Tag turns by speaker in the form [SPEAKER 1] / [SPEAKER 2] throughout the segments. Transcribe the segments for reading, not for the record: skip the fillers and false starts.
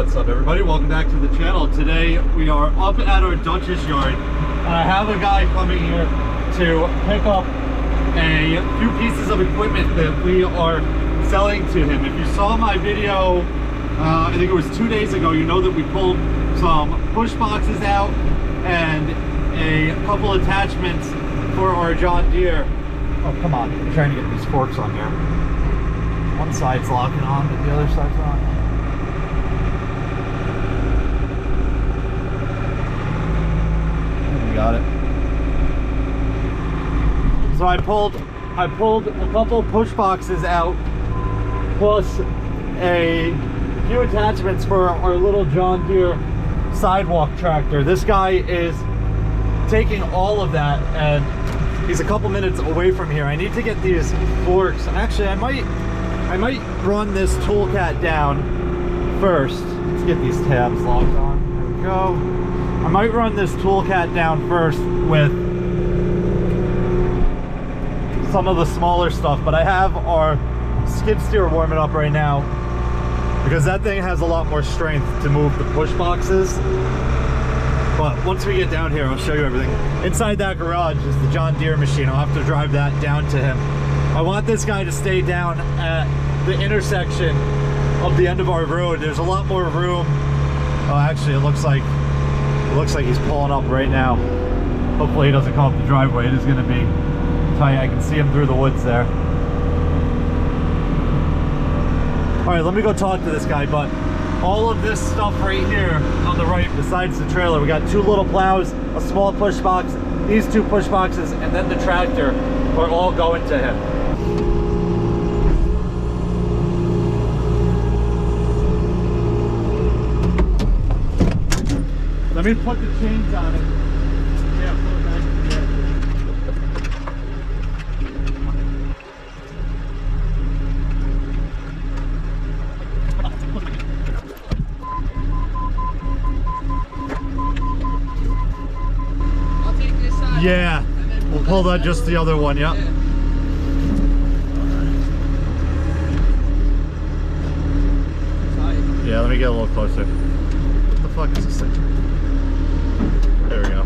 [SPEAKER 1] What's up, everybody? Welcome back to the channel. Today we are up at our Dutchess yard. I have a guy coming here to pick up a few pieces of equipment that we are selling to him. If you saw my video, I think it was 2 days ago, you know that we pulled some push boxes out and a couple attachments for our John Deere. Oh, come on. I'm trying to get these forks on here. One side's locking on, but the other side's not. We got it. So I pulled a couple push boxes out, plus a few attachments for our little John Deere sidewalk tractor. This guy is taking all of that, and he's a couple minutes away from here. I need to get these forks. Actually, I might run this toolcat down first. Let's get these tabs locked on. There we go. I might run this toolcat down first with some of the smaller stuff, but I have our skid steer warming up right now because that thing has a lot more strength to move the push boxes. But once we get down here, I'll show you everything. Inside that garage is the John Deere machine. I'll have to drive that down to him. I want this guy to stay down at the intersection of the end of our road. There's a lot more room. Oh, actually, it looks like he's pulling up right now. Hopefully he doesn't come up the driveway. It is going to be tight. I can see him through the woods there. All right, let me go talk to this guy. But all of this stuff right here on the right, besides the trailer, we got two little plows, a small push box, these two push boxes, and then the tractor are all going to him. Let me put the chains on it. Yeah, put it back
[SPEAKER 2] I'll take this side.
[SPEAKER 1] Yeah, we'll pull that just the other one, yep. Yeah, let me get a little closer. What the fuck is this thing? There we go.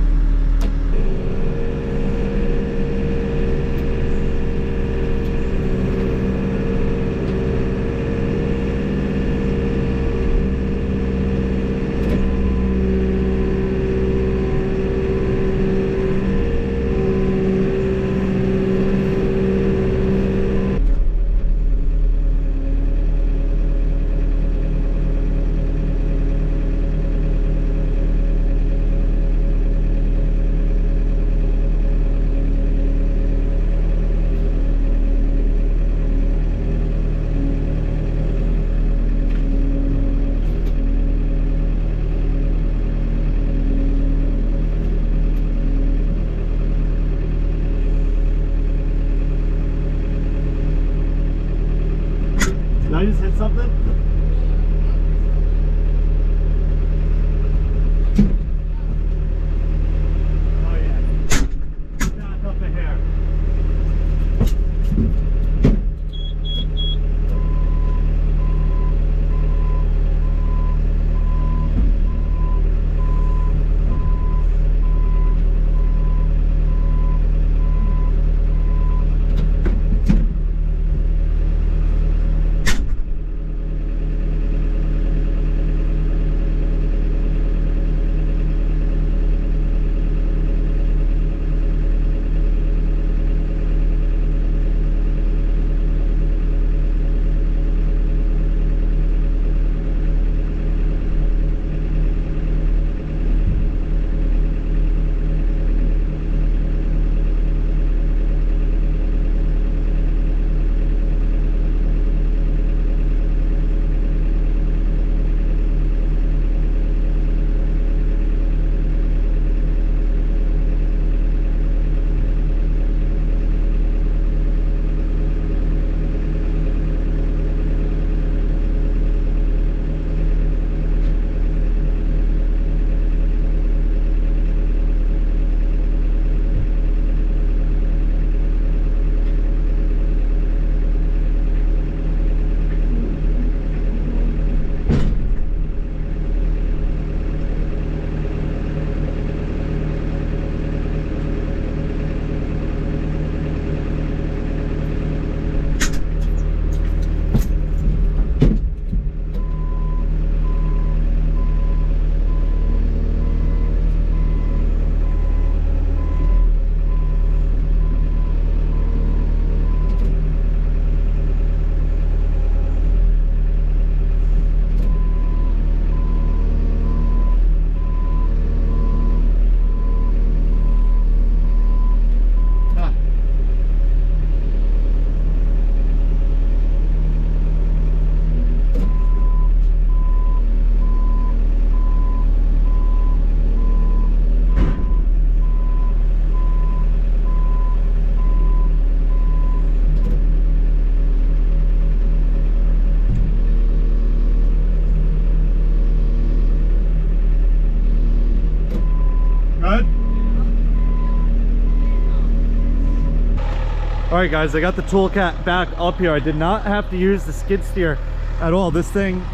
[SPEAKER 1] All right, guys, I got the tool cat back up here. I did not have to use the skid steer at all. This thing,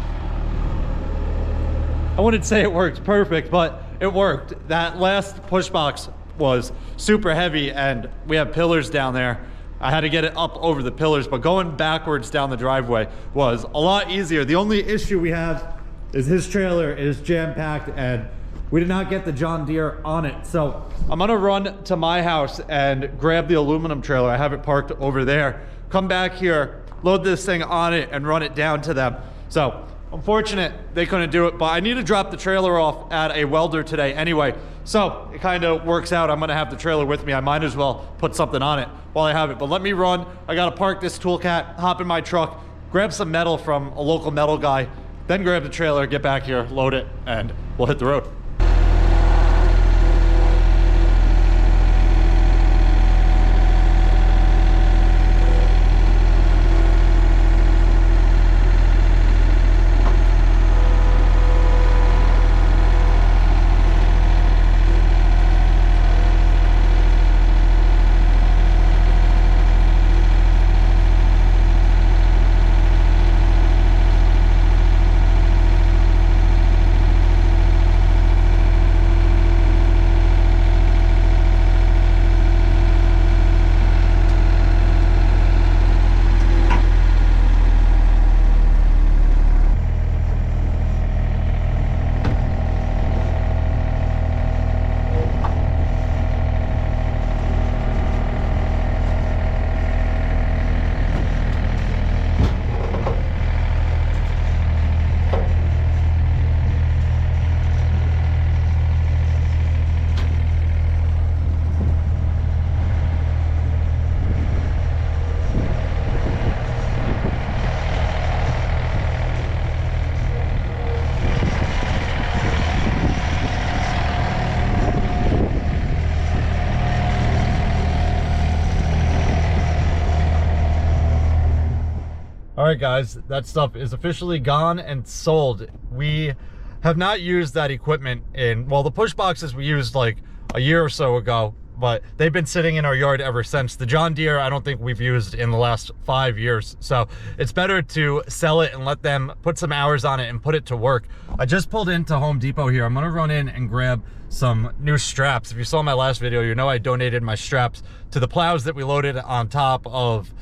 [SPEAKER 1] I wouldn't say it works perfect, but it worked. That last push box was super heavy and we have pillars down there. I had to get it up over the pillars, but going backwards down the driveway was a lot easier. The only issue we have is his trailer is jam-packed and we did not get the John Deere on it. So I'm gonna run to my house and grab the aluminum trailer. I have it parked over there. Come back here, load this thing on it and run it down to them. So unfortunate they couldn't do it, but I need to drop the trailer off at a welder today anyway. So it kind of works out. I'm gonna have the trailer with me. I might as well put something on it while I have it. But let me run. I gotta park this tool cat, hop in my truck, grab some metal from a local metal guy, then grab the trailer, get back here, load it, and we'll hit the road. All right, guys, that stuff is officially gone and sold. We have not used that equipment in, well, the push boxes we used like a year or so ago, but they've been sitting in our yard ever since. The John Deere, I don't think we've used in the last 5 years. So it's better to sell it and let them put some hours on it and put it to work. I just pulled into Home Depot here. I'm gonna run in and grab some new straps. If you saw my last video, you know I donated my straps to the plows that we loaded on top of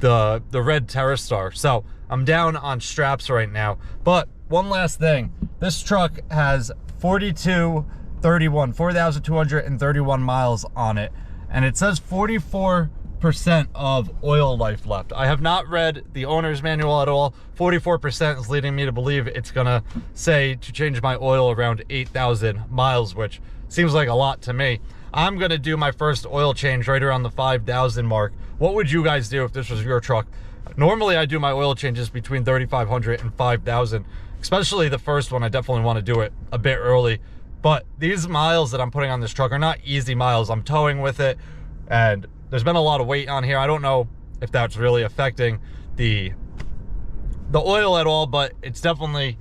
[SPEAKER 1] the red TerraStar. So I'm down on straps right now. But one last thing, this truck has 4,231 miles on it, and it says 44% of oil life left. I have not read the owner's manual at all. 44% is leading me to believe it's gonna say to change my oil around 8,000 miles, which seems like a lot to me. I'm gonna do my first oil change right around the 5,000 mark. What would you guys do if this was your truck? Normally I do my oil changes between 3,500 and 5,000, especially the first one. I definitely want to do it a bit early, but these miles that I'm putting on this truck are not easy miles. I'm towing with it and there's been a lot of weight on here. I don't know if that's really affecting the oil at all, but it's definitely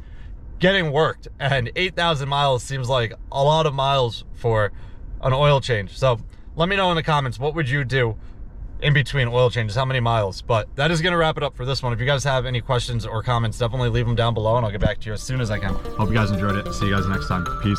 [SPEAKER 1] getting worked, and 8,000 miles seems like a lot of miles for an oil change. So let me know in the comments, what would you do in between oil changes, how many miles? But that is gonna wrap it up for this one. If you guys have any questions or comments, definitely leave them down below and I'll get back to you as soon as I can. Hope you guys enjoyed it. See you guys next time. Peace.